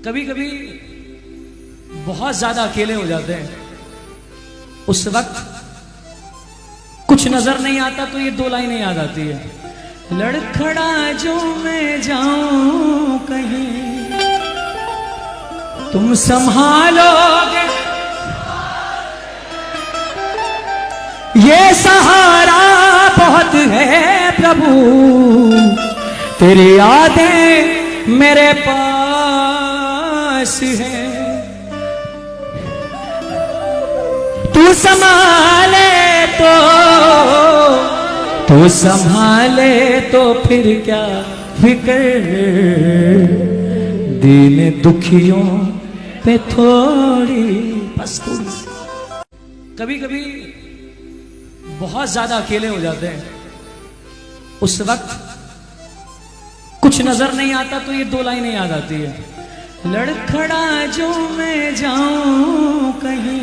कभी कभी बहुत ज्यादा अकेले हो जाते हैं। उस वक्त कुछ नजर नहीं आता तो ये दो लाइनें याद आती है। लड़खड़ा जो मैं जाऊं कहीं तुम संभालोगे, ये सहारा बहुत है प्रभु, तेरी यादें मेरे पास है। तू संभाले तो फिर क्या फिक्र, दीन दुखियों पे थोड़ी बस थोड़ी। कभी कभी बहुत ज्यादा अकेले हो जाते हैं। उस वक्त कुछ नजर नहीं आता तो ये दो लाइनें याद आती है। लड़खड़ा जो मैं जाऊं कहीं